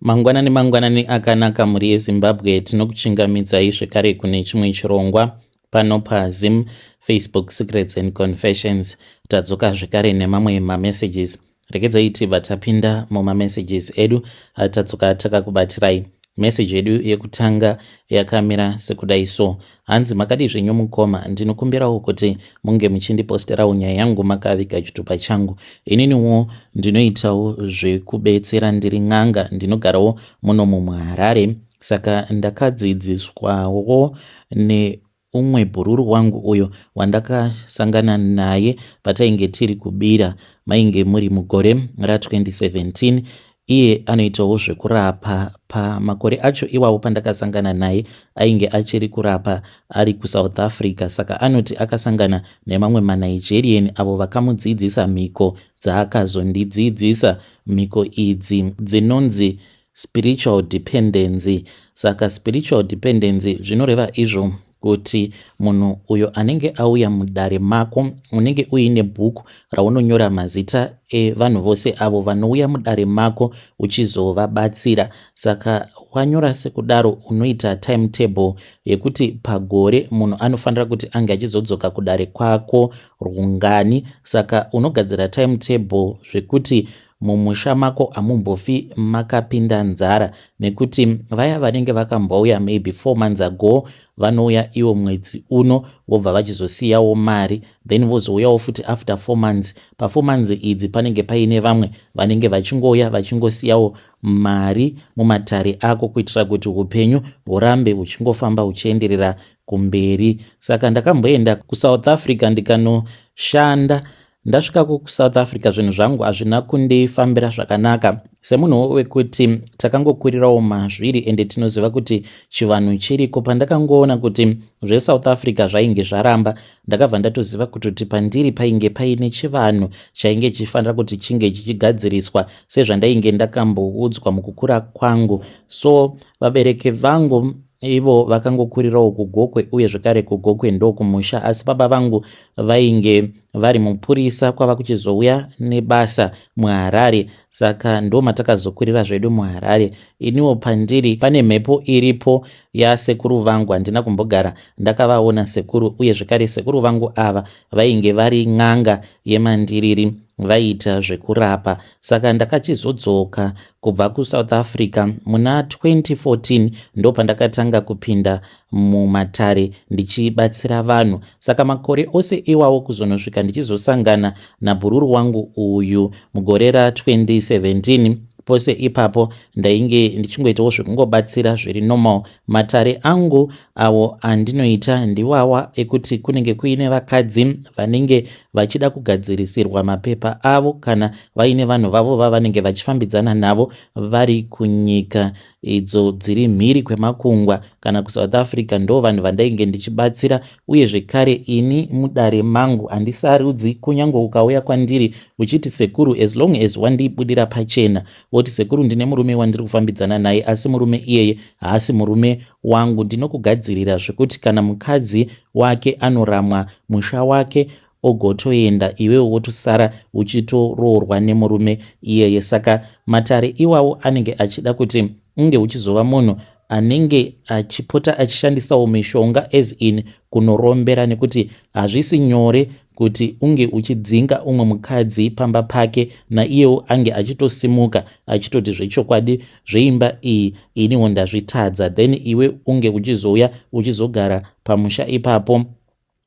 Mangwanani akanaka muri yeZimbabwe, tinokuchingamidzai zvekare kune chimwe chirongwa pano paZim Facebook Secrets and Confessions. Tadzoka zvekare nemamwe mamessages. Rekedzai tibva tapinda mumamessages edu. Tadzoka takakubatirai message yedu yekutanga yakamira sekudai so: hanzi makadi zvenyu mukoma, ndinokumbirawo kuti munge muchindiposterawo nyaya yangu makaviga chitupa changu. Ininiwo ndinoitawo zvekubetsera, ndiri n'anga, ndinogarawo muno muHarare. Saka ndakadzidziswawo neumwe bhururu wangu uyo wandakasangana naye patainge tiri kubira, mainge muri mugore ra2017. Iye anoitawo zvekurapa. Pamakore acho iwawo pandakasangana naye ainge achiri kurapa ari kuSouth Africa. Saka anoti akasangana nemamwe maNigerian avo vakamudzidzisa mhiko dzaakazondidzidzisa. Mhiko idzi dzinonzi spiritual dependency. Saka spiritual dependency zvinoreva izvo kuti munhu uyo anenge auya mudare mako, unenge uine bhuku raunonyora mazita evanhu vose avo vanouya mudare mako uchizovabatsira. Saka wanyora sekudaro unoita timetable yekuti pagore munhu anofanira kuti ange achizodzoka kudare kwako rungani. Saka unogadzira timetable zvekuti mumusha mako hamumbofi makapinda nzara, nekuti vaya vanenge vakambouya maybe 4 months ago vanouya iwo mwedzi uno vobva vachizosiyawo mari, then vozouyawo futi after 4 months. Pa4 months idzi panenge paine vamwe vanenge vachingouya vachingosiyawo mari mumatare ako, kuitira kuti upenyu hurambe huchingofamba huchienderera kumberi. Saka ndakamboenda kuSouth Africa ndikanoshanda. Ndasvika kuSouth Africa zvinhu zvangu hazvina kundifambira zvakanaka, semunhu wekuti takangokurirawo mazviri ende tinoziva kuti chivanhu chiriko. Pandakangoona kuti zveSouth Africa zvainge zvaramba, ndakabva ndatoziva kuti pandiri painge paine chivanhu chainge chifanira kuti chinge chichigadziriswa sezvandainge ndakamboudzwa mukukura kwangu. So vabereki vangu ivo vakangokurirawo kuGokwe, uye zvekare kuGokwe ndokumusha, asi baba vangu vainge vari mupurisa kwava kuchizouya nebasa muHarare. Saka ndo matakazokurira zvedu muHarare. Iniwo pandiri pane mhepo iripo yasekuru vangu, handina kumbogara ndakavaona sekuru, uye zvekare sekuru vangu ava vainge vari n'anga yemandiriri, vaita zvekurapa. Saka ndakachizodzoka kubva kuSouth Africa muna 2014 ndo pandakatanga kupinda mumatare ndichibatsira vanhu. Saka makore ose iwawo kuzonosvika ndichizosangana nabhururu wangu uyu mugore ra2017, pose ipapo ndainge ndichingoitawo zvekungobatsira zviri normal. Matare angu awo andinoita ndiwawa ekuti kunenge kuine vakadzi vanenge vachida kugadzirisirwa mapepa avo, kana vaine vanhu vavo vavanenge vachifambidzana navo vari kunyika idzo dziri mhiri kwemakungwa kana kuSouth Africa. ndo vanhu vandainge ndichibatsira, uye zvekare ini mudare mangu handisarudzi. Kunyange ukauya kwandiri uchiti sekuru, as long as wandibudira pachena woti sekuru ndine murume wandiri kufambidzana naye, asi murume iyeye haasi murume wangu, ndinokugadzirira zvekuti kana mukadzi wake anoramwa musha wake ogotoenda, iwewo wotosara uchitoroorwa nemurume iyeye. Saka matare iwawo anenge achida kuti unge uchizova munhu anenge achipota achishandisawo mishonga as in kunorombera, nekuti hazvisi nyore kuti unge uchidzinga umwe mukadzi pamba pake naiyewo ange achitosimuka achitoti zvechokwadi zveimba iyi iniwo ndazvitadza, then iwe unge uchizouya uchizogara pamusha ipapo,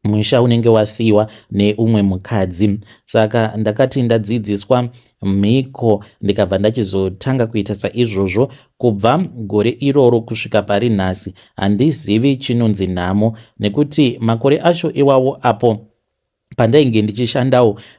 musha unenge wasiyiwa neumwe mukadzi. Saka ndakati ndadzidziswa mhiko ndikabva ndachizotanga kuita saizvozvo. Kubva gore iroro kusvika pari nhasi handizivi chinonzi nhamo, nekuti makore acho iwawo apo pandainge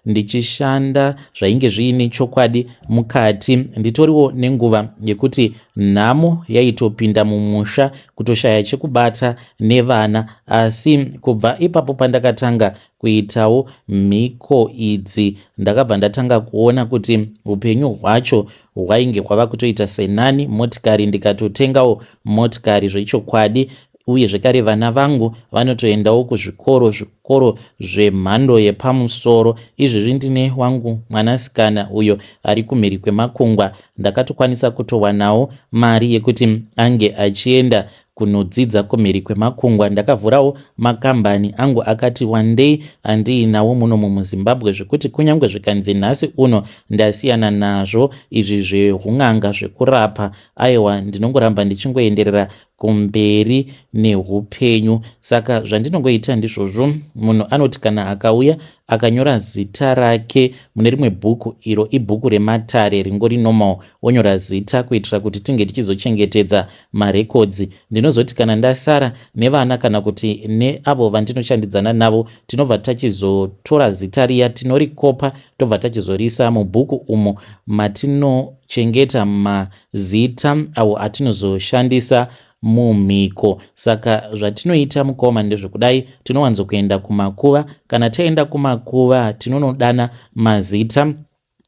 ndichishanda zvainge zviine chokwadi mukati. Nditoriwo nenguva yekuti nhamo yaitopinda mumusha kutoshaya chekubata nevana, asi kubva ipapo pandakatanga kuitawo mhiko idzi ndakabva ndatanga kuona kuti upenyu hwacho hwainge kwava kutoita senani motikari, ndikatotengawo motikari zvechokwadi, uye zvekare vana vangu vanotoendawo kuzvikoro zvemhando yepamusoro. Izvezvi ndine wangu mwanasikana uyo ari kumhiri kwemakungwa. Ndakatokwanisa kutowanawo mari yekuti ange achienda kunodzidza kumhiri kwemakungwa. Ndakavhurawo makambani angu akati wandei andiinawo muno muzimbabwe, zvekuti kunyange zvikanzi nhasi uno ndasiyana nazvo izvi zveun'anga zvekurapa, aiwa ndinongoramba ndichingoenderera kumberi neupenyu. Saka zvandinongoita ndizvozvo, munhu anoti kana akauya akanyora zita rake mune rimwe bhuku, iro ibhuku rematare ringori normal, onyora zita kuitira kuti tinge tichizochengetedza marekodzi. Ndinozoti kana ndasara nevana kana kuti neavo vandinoshandidzana navo, tinobva tachizotora zita riya tinorikopa tobva tachizorisa mubhuku umo matinochengeta mazita awo atinozoshandisa mumhiko. Saka zvatinoita mukoma ndezvekudai, tinowanzokuenda kumakuva. Kana taenda kumakuva tinonodana mazita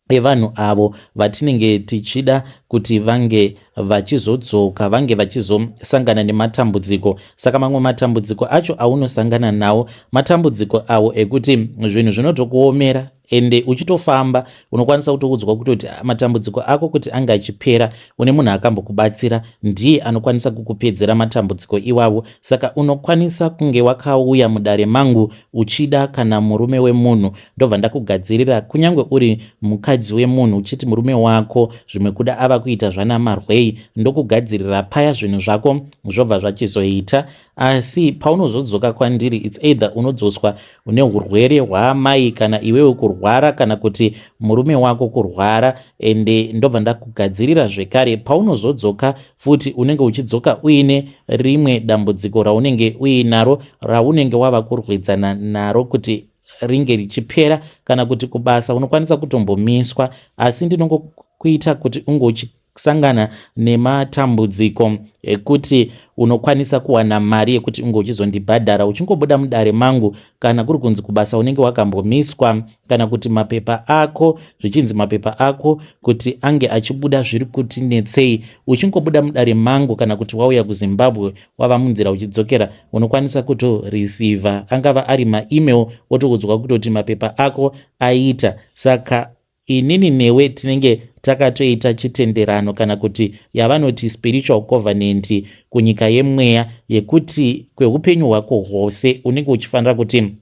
evanhu avo vatinenge tichida kuti vange vachizodzoka, vange vachizosangana nematambudziko. Saka mamwe matambudziko acho aunosangana nawo matambudziko awo ekuti zvinhu zvinotokuomera, ende uchitofamba unokwanisa kutokudzwa kutoti matambudziko ako kuti anga achipera une munhu akambokubatsira, ndiye anokwanisa kukupedzera matambudziko iwawo. Saka unokwanisa kunge wakauya mudare mangu uchida kana murume wemunhu, ndobva ndakugadzirira kunyange uri mukadzi wemunhu uchiti murume wako zvimwe kuda ava kuita zvana marwei, ndokugadzirira paya zvinhu zvako zvobva zvachizoita. Asi paunozodzoka kwandiri, it's either unodzoswa une urwere hwaamai kana iwewe kurwara kana kuti murume wako kurwara, ende ndobva ndakugadzirira zvekare paunozodzoka futi unenge uchidzoka uine rimwe dambudziko raunenge uinaro, raunenge wava kurwidzana naro kuti ringe richipera kana kuti kubasa unokwanisa kutombomiswa. Asi ndinongokuita kuti unge uchisangana nematambudziko ekuti unokwanisa kuwana mari yekuti unge uchizondibhadhara uchingobuda mudare mangu, kana kuri kunzi kubasa unenge wakambomiswa, kana kuti mapepa ako, zvichinzi mapepa ako kuti ange achibuda zviri kuti netsei, uchingobuda mudare mangu kana kuti wauya kuZimbabwe wava munzira uchidzokera, unokwanisa kutoreceiva angava ari maemail otokudzwa kutoti mapepa ako aita. Saka inini newe tinenge takatoita chitenderano kana kuti yavanoti spiritual covenant kunyika yemweya, yekuti kweupenyu hwako hwose unenge uchifanira kuti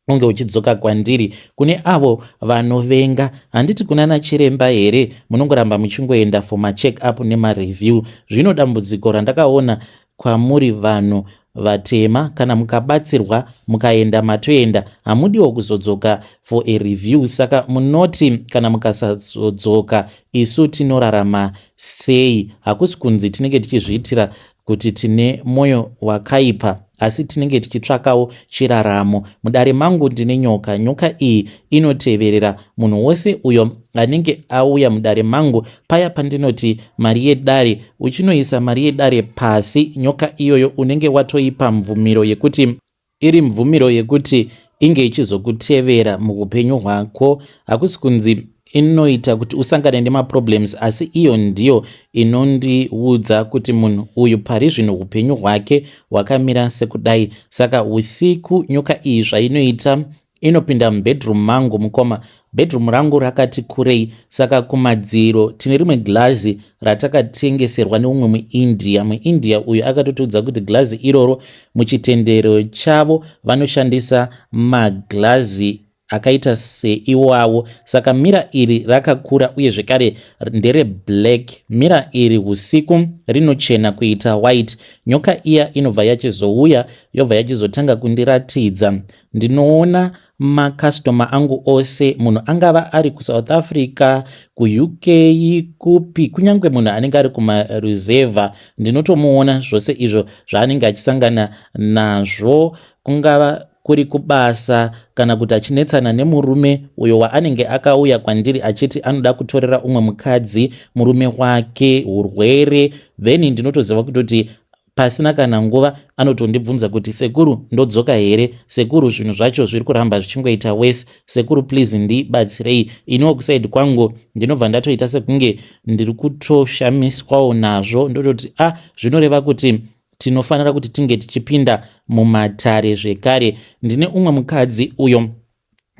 unge uchidzoka kwandiri. Kune avo vanovenga, handiti kunana chiremba here munongoramba muchingoenda for macheck up nemareview. Zvino dambudziko randakaona kwamuri vanhu vatema, kana mukabatsirwa mukaenda matoenda, hamudiwo kuzodzoka for a review. Saka munoti kana mukasazodzoka isu tinorarama sei? Hakusi kunzi tinenge tichizviitira kuti tine mwoyo wakaipa, asi tinenge tichitsvakawo chiraramo. Mudare mangu ndine nyoka. Nyoka iyi inoteverera munhu wose uyo anenge auya mudare mangu. Paya pandinoti mari yedare, uchinoisa mari yedare pasi, nyoka iyoyo unenge watoipa mvumiro yekuti iri mvumiro yekuti inge ichizokutevera muupenyu hwako. Hakusi kunzi inoita kuti usangane nemaproblems, asi iyo ndiyo inondiudza kuti munhu uyu pari zvino upenyu hwake hwakamira sekudai. Saka usiku nyoka iyi zvainoita inopinda mubedroom mangu mukoma. Bedroom rangu rakati kurei, saka kumadziro tine rimwe glazi ratakatengeserwa neumwe muIndia uyu akatotiudza kuti glazi iroro muchitendero chavo vanoshandisa maglazi akaita seiwawo. Saka mira iri rakakura uye zvekare ndere black. Mira iri usiku rinochena kuita white. Nyoka iya inobva yachizouya yobva yachizotanga kundiratidza. Ndinoona makastoma angu ose, munhu angava ari kuSouth Africa, kuUK, kupi, kunyange munhu anenge ari kumaruzeva, ndinotomuona zvose izvo zvaanenge achisangana nazvo, kungava kuri kubasa kana kuti achinetsana nemurume uyo waanenge akauya kwandiri achiti anoda kutorera umwe mukadzi murume wake urwere. Then ndinotoziva kutoti pasina kana nguva anotondibvunza kuti sekuru ndodzoka here, sekuru zvinhu zvacho zviri kuramba zvichingoita wese, sekuru please ndibatsirei. Iniwo kusaidi kwangu ndinobva ndatoita sekunge ndiri kutoshamiswawo nazvo, ndototi zvinoreva kuti tinofanira kuti tinge tichipinda mumatare zvekare. Ndine umwe mukadzi uyo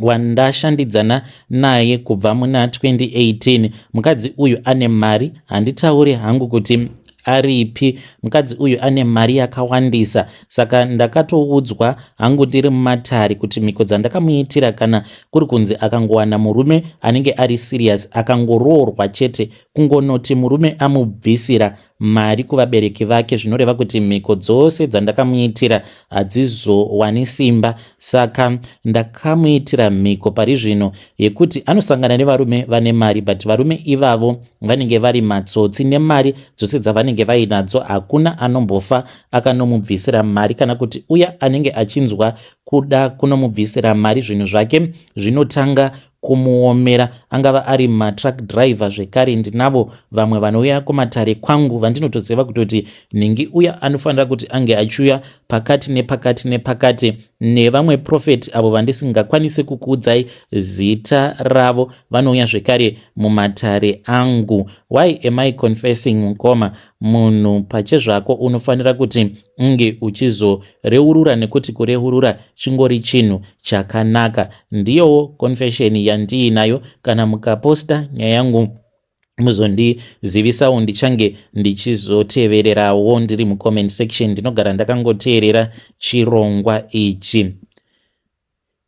wandashandidzana naye kubva muna 2018. Mukadzi uyu ane mari, handitauri hangu kuti aripi. Mukadzi uyu ane mari yakawandisa, saka ndakatoudzwa hangu ndiri mumatare kuti mhiko dzandakamuitira kana kuri kunzi akangowana murume anenge ari serious, akangoroorwa chete, kungonoti murume amubvisira mari kuvabereki vake, zvinoreva kuti mhiko dzose dzandakamuitira hadzizowani simba. Saka ndakamuitira mhiko pari zvino yekuti anosangana nevarume vane mari, but varume ivavo vanenge vari matsotsi nemari dzose dzavanenge vainadzo. Hakuna anombofa akanomubvisira mari, kana kuti uya anenge achinzwa kuda kunomubvisira mari, zvinhu zvake zvinotanga kumuomera. Angava ari matruck driver zvekare, ndinavo vamwe vanouya kumatare kwangu vandinotoziva kutoti ningi uya anofanira kuti ange achiuya pakati nepakati nepakati. Nevamwe profeti avo vandisingakwanisi kukuudzai zita ravo vanouya zvekare mumatare angu. Why am I confessing mukoma? Munhu pachezvako unofanira kuti unge uchizoreurura, nekuti kureurura chingori chinhu chakanaka. Ndiyowo confession yandiinayo. Kana mukaposta nyaya yangu muzondizivisawo, ndichange ndichizotevererawo ndiri mucomment section. Ndinogara ndakangoteerera chirongwa ichi.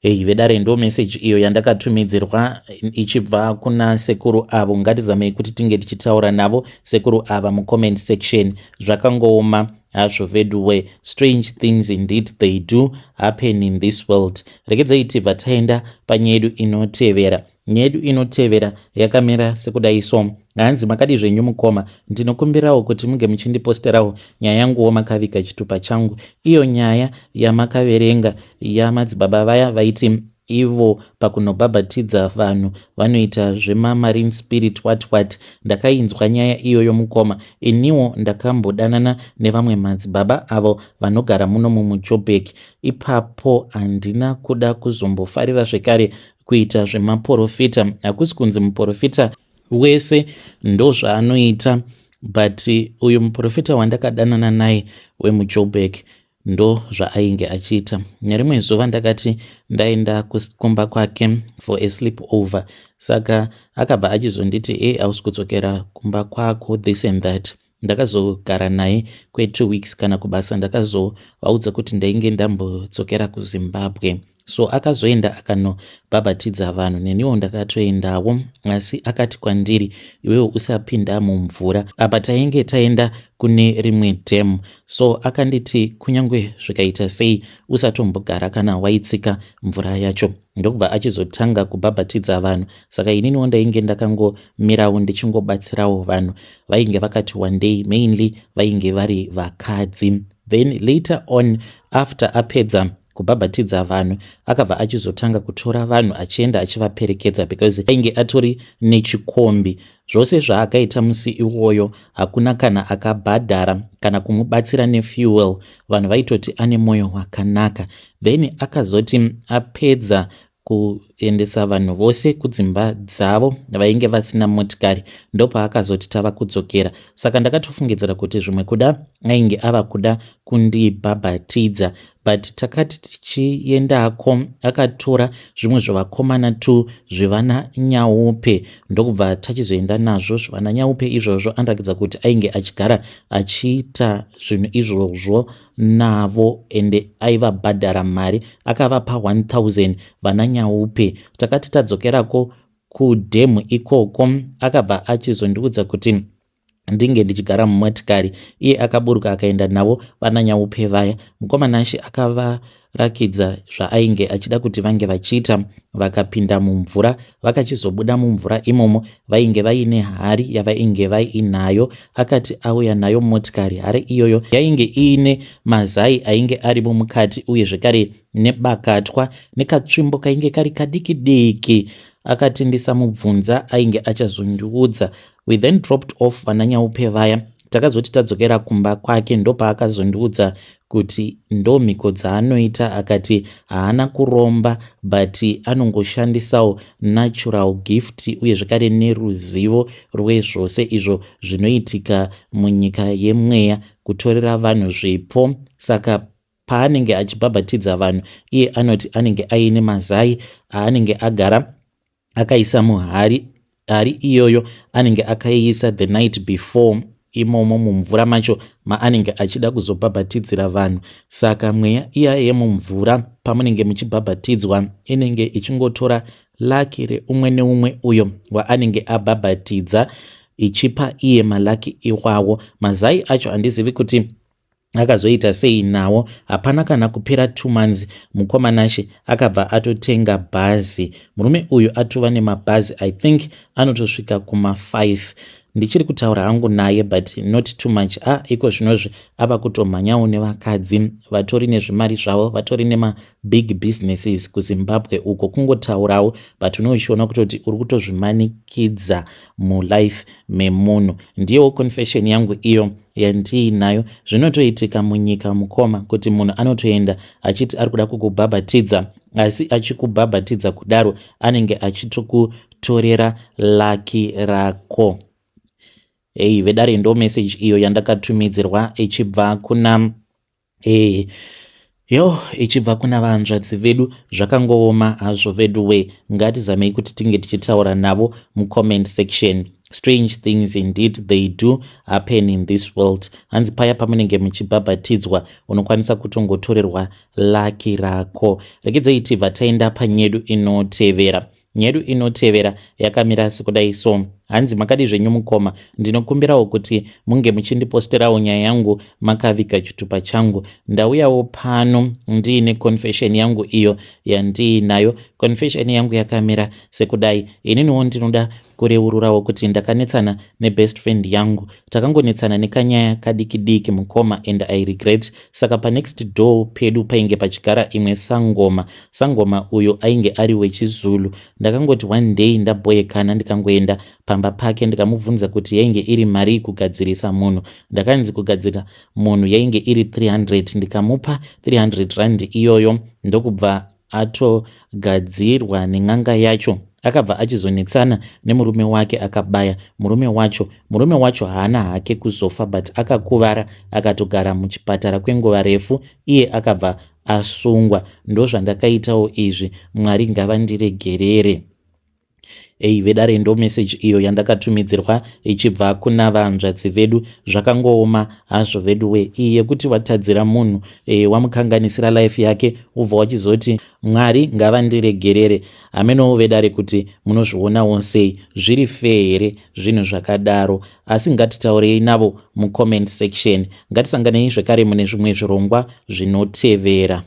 Vedare ndo message iyo yandakatumidzirwa ichibva kuna sekuru avo. Ngatizamei kuti tinge tichitaura navo sekuru ava mucomment section. Zvakangooma hazvo veduwe. Strange things indeed they do happen in this world. Regedzai tibva taenda panyedu inotevera. Nyedu inotevera yakamira sekudai so. Hanzi makadi zvenyu mukoma, ndinokumbirawo kuti munge muchindiposterawo nyaya yanguwo makaviga chitupa changu. Iyo nyaya yamakaverenga yamadzibaba vaya vaiti ivo pakunobhabhatidza vanhu vanoita zvemamarine spirit what. Ndakainzwa nyaya iyoyo mukoma. Iniwo ndakambodanana nevamwe madzibaba avo vanogara muno muJoburg. Ipapo handina kuda kuzombofarira zvekare kuita zvemaprofita. Hakusi kunzi muprofita wese ndo zvaanoita, but uyu muprofita wandakadanana naye wemuJoburg ndo zvaainge achiita. Nerimwe zuva ndakati ndaenda kumba kwake for a sleep over, saka akabva achizonditi hausi kudzokera kumba kwako this and that. Ndakazogara naye kwe2 weeks kana kubasa. Ndakazovaudza kuti ndainge ndambodzokera kuZimbabwe. So akazoenda akanobhabhatidza vanhu, neniwo ndakatoendawo, asi akati kwandiri iwewe usapinda mumvura. Apa tainge taenda kune rimwe dhemu. So akanditi kunyangwe zvikaita sei usatombogara kana waitsika mvura yacho. Ndokubva achizotanga kubhabhatidza vanhu. Saka ininiwo ndainge ndakangomirawo ndichingobatsirawo vanhu. Vainge vakati one day mainly vainge vari vakadzi. Then later on after apedza kubhabhatidza vanhu akabva achizotanga kutora vanhu achienda achivaperekedza, because ainge atori nechikombi. Zvose zvaakaita musi iwoyo hakuna kana akabhadhara kana kumubatsira nefuel. Vanhu vaitoti ane mwoyo wakanaka. Then akazoti apedza kuendesa vanhu vose kudzimba dzavo vainge vasina motikari, ndopaakazoti tava kudzokera. Saka ndakatofungidzira kuti zvimwe kuda ainge ava kuda kundibhabhatidza, but takati tichiendako akatora zvimwe zvevakomana tu zvivana nyaupe, ndokubva tachizoenda nazvo. Zvivana nyaupe izvozvo anoratidza kuti ainge achigara achiita zvinhu izvozvo navo, ende aivabhadhara mari, akavapa 1000 vana nyaupe. Takati tadzokerako kudhemu ikoko akabva achizondiudza kuti ndinge ndichigara mumotikari. Iye akaburuka akaenda navo vana nyaupe vaya. Mukomanashi akavarakidza zvaainge achida kuti vange vachiita. Vakapinda mumvura, vakachizobuda mumvura imomo. Vainge vaine hari yavainge vainayo. Akati auya nayo motikari, hari iyoyo yainge iine mazai ainge arimo mukati, uye zvekare nebakatwa nekatsvimbo kainge kari kadiki diki. Akati ndisamubvunza ainge achazondiudza. We then dropped off vana nyaupe vaya takazoti tadzokera kumba kwake ndopaakazondiudza kuti ndo mhiko dzaanoita, akati haana kuromba but anongoshandisawo natural gift uye zvakare neruzivo rwezvose izvo zvinoitika munyika yemweya kutorera vanhu zvipo. Saka paanenge achibhabhatidza vanhu iye anoti anenge aine mazai aanenge agara akaisa muhari iyoyo anenge akaiisa the night before imomo mumvura macho maanenge achida kuzobhabhatidzira vanhu. Saka mweya iya yemumvura pamunenge muchibhabhatidzwa inenge ichingotora laki reumwe neumwe uyo waanenge abhabhatidza ichipa iye malaki iwawo. Mazai acho handizivi kuti akazoita sei nawo. Hapana kana kupera 2 months mukomanashe akabva atotenga bhazi. Murume uyu atova nemabhazi I think anotosvika kuma5. Ndichiri kutaura hangu naye but not too much. Iko zvinozvi ava kutomhanyawo nevakadzi vatori nezvimari zvavo, vatori nemabig businesses kuZimbabwe uko, kungotaurawo but unochiona kutoti uri kutozvimanikidza mulife memunhu. Ndiyewo confession yangu iyo yandiinayo. Zvinotoitika munyika mukoma kuti munhu anotoenda achiti ari kuda kukubhabhatidza, asi achikubhabhatidza kudaro anenge achitokutorera laki rako. Vedare ndo message iyo yandakatumidzirwa ichibva kuna ichibva kuna vahanzvadzi vedu. Zvakangooma hazvo vedu we, ngatizamei kuti tinge tichitaura navo mucomment section. Strange things indeed they do happen in this world. Hanzi paya pamunenge muchibhabhatidzwa unokwanisa kutongotorerwa laki rako. Regedzei tibva taenda panyedu inotevera. Nyedu inotevera yakamira sekudai so. Hanzi makadi zvenyu mukoma, ndinokumbirawo kuti munge muchindiposterawo nyaya yangu makaviga chitupa changu. Ndauyawo pano ndiine confession yangu iyo yandiinayo. Confession yangu yakamira sekudai. Ininiwo ndinoda kureururawo kuti ndakanetsana nebest friend yangu. Takangonetsana nekanyaya kadiki mukoma and I regret. Saka pa next door pedu painge pachigara imwe Sangoma. Sangoma uyo ainge ari wechiZulu. Ndakangoti one day ndaboyekana ndikangoenda pamba pake ndikamubvunza kuti yainge iri mari kugadzirisa munhu. Ndakanzi kugadzira munhu yainge iri 300. Ndikamupa 300 rand iyoyo ndokubva atogadzirwa nen'anga yacho. Akabva achizonetsana nemurume wake akabaya murume wacho haana hake kuzofa but akakuvara akatogara muchipatara kwenguva refu, iye akabva asungwa. Ndozvandakaitawo izvi, Mwari ngavandiregerere. Vedare ndo message iyo yandakatumidzirwa ichibva kuna vahanzvadzi vedu. Zvakangooma hazvo vedu we, iye kuti watadzira munhu wamukanganisira life yake ubva wachizoti Mwari ngavandiregerere. Amenowo vedare kuti munozvionawo sei, zviri fair here zvinhu zvakadaro. Asi ngatitaurei navo mucomment section. Ngatisanganei zvekare mune zvimwe zvirongwa zvinotevera.